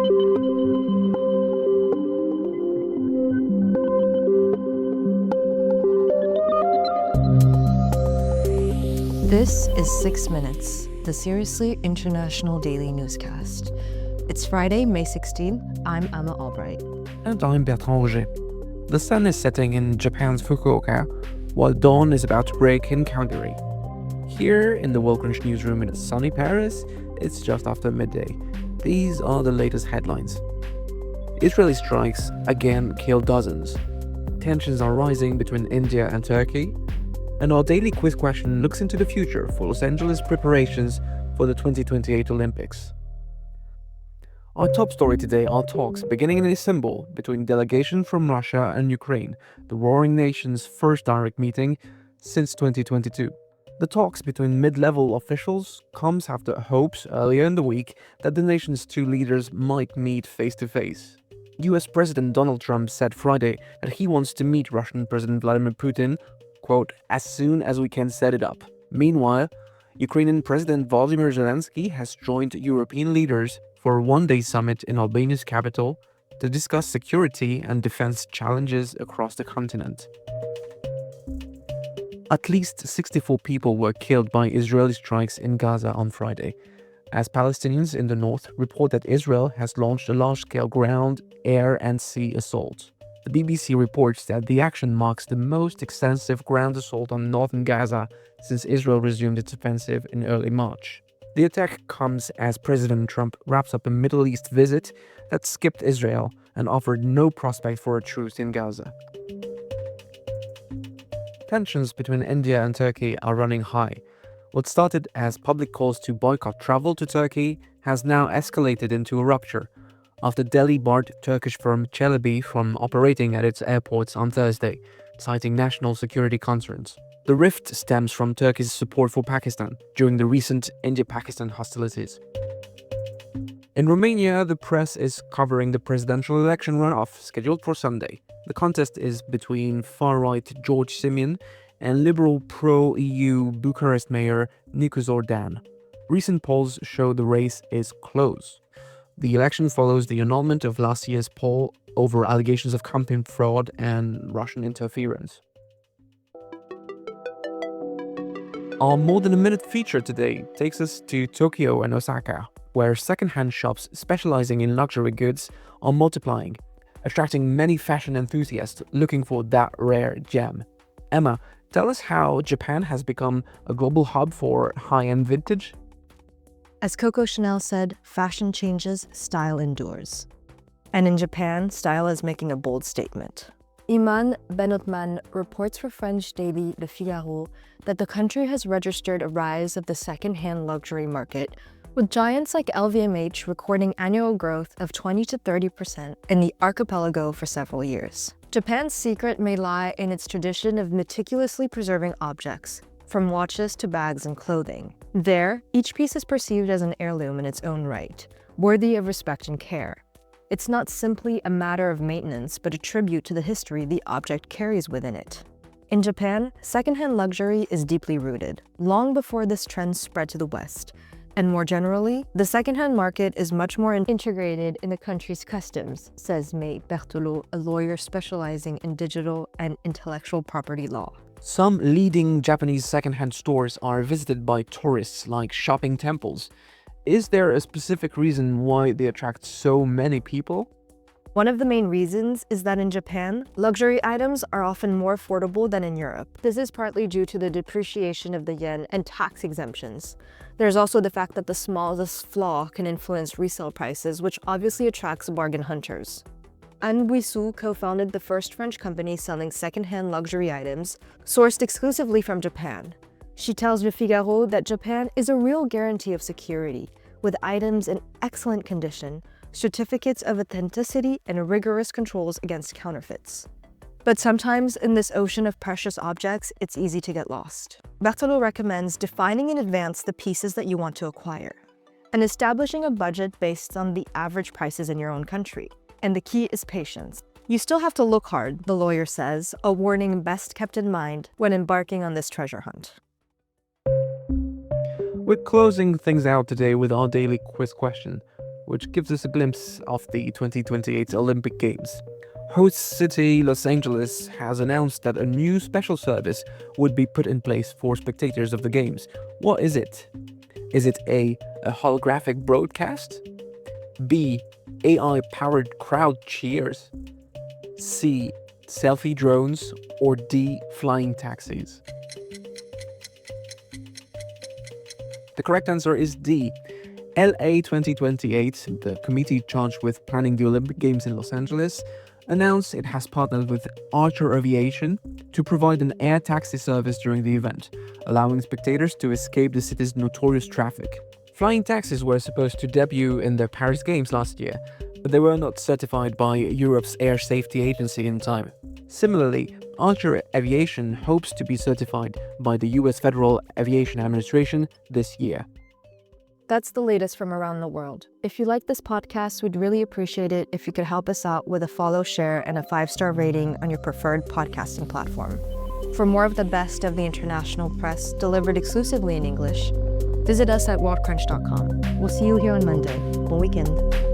This is 6 Minutes, the Seriously International Daily Newscast. It's Friday, May 16th. I'm Emma Albright. And I'm Bertrand Hauger. The sun is setting in Japan's Fukuoka, while dawn is about to break in Calgary. Here in the Worldcrunch newsroom in sunny Paris, it's just after midday. These are the latest headlines. Israeli strikes again kill dozens. Tensions are rising between India and Turkey. And our daily quiz question looks into the future for Los Angeles preparations for the 2028 Olympics. Our top story today are talks beginning in Istanbul between delegations from Russia and Ukraine, the warring nations' first direct meeting since 2022. The talks between mid-level officials comes after hopes earlier in the week that the nation's two leaders might meet face-to-face. US President Donald Trump said Friday that he wants to meet Russian President Vladimir Putin, quote, as soon as we can set it up. Meanwhile, Ukrainian President Volodymyr Zelensky has joined European leaders for a one-day summit in Albania's capital to discuss security and defense challenges across the continent. At least 64 people were killed by Israeli strikes in Gaza on Friday, as Palestinians in the north report that Israel has launched a large-scale ground, air and sea assault. The BBC reports that the action marks the most extensive ground assault on northern Gaza since Israel resumed its offensive in early March. The attack comes as President Trump wraps up a Middle East visit that skipped Israel and offered no prospect for a truce in Gaza. Tensions between India and Turkey are running high. What started as public calls to boycott travel to Turkey has now escalated into a rupture after Delhi barred Turkish firm Çelebi from operating at its airports on Thursday, citing national security concerns. The rift stems from Turkey's support for Pakistan during the recent India-Pakistan hostilities. In Romania, the press is covering the presidential election runoff scheduled for Sunday. The contest is between far-right George Simion and liberal pro-EU Bucharest mayor Nicu Zordan. Recent polls show the race is close. The election follows the annulment of last year's poll over allegations of campaign fraud and Russian interference. Our More Than a Minute feature today takes us to Tokyo and Osaka, where secondhand shops specializing in luxury goods are multiplying, attracting many fashion enthusiasts looking for that rare gem. Emma, tell us how Japan has become a global hub for high-end vintage? As Coco Chanel said, fashion changes, style endures. And in Japan, style is making a bold statement. Iman Benotman reports for French daily Le Figaro that the country has registered a rise of the second-hand luxury market, with giants like LVMH recording annual growth of 20 to 30% in the archipelago for several years. Japan's secret may lie in its tradition of meticulously preserving objects, from watches to bags and clothing. There, each piece is perceived as an heirloom in its own right, worthy of respect and care. It's not simply a matter of maintenance, but a tribute to the history the object carries within it. In Japan, secondhand luxury is deeply rooted, long before this trend spread to the West. And more generally, the secondhand market is much more integrated in the country's customs, says May Berthelot, a lawyer specializing in digital and intellectual property law. Some leading Japanese secondhand stores are visited by tourists like shopping temples. Is there a specific reason why they attract so many people? One of the main reasons is that in Japan, luxury items are often more affordable than in Europe. This is partly due to the depreciation of the yen and tax exemptions. There's also the fact that the smallest flaw can influence resale prices, which obviously attracts bargain hunters. Anne Buissou co-founded the first French company selling second-hand luxury items, sourced exclusively from Japan. She tells Le Figaro that Japan is a real guarantee of security, with items in excellent condition, certificates of authenticity, and rigorous controls against counterfeits. But sometimes in this ocean of precious objects, it's easy to get lost. Berthelot recommends defining in advance the pieces that you want to acquire, and establishing a budget based on the average prices in your own country. And the key is patience. You still have to look hard, the lawyer says, a warning best kept in mind when embarking on this treasure hunt. We're closing things out today with our daily quiz question. which gives us a glimpse of the 2028 Olympic Games. Host city Los Angeles has announced that a new special service would be put in place for spectators of the Games. What is it? Is it A holographic broadcast? B, AI-powered crowd cheers? C, selfie drones? Or D, flying taxis? The correct answer is D. LA 2028, the committee charged with planning the Olympic Games in Los Angeles, announced it has partnered with Archer Aviation to provide an air taxi service during the event, allowing spectators to escape the city's notorious traffic. Flying taxis were supposed to debut in the Paris Games last year, but they were not certified by Europe's air safety agency in time. Similarly, Archer Aviation hopes to be certified by the US Federal Aviation Administration this year. That's the latest from around the world. If you like this podcast, we'd really appreciate it if you could help us out with a follow, share, and a 5-star rating on your preferred podcasting platform. For more of the best of the international press delivered exclusively in English, visit us at worldcrunch.com. We'll see you here on Monday. Bon weekend.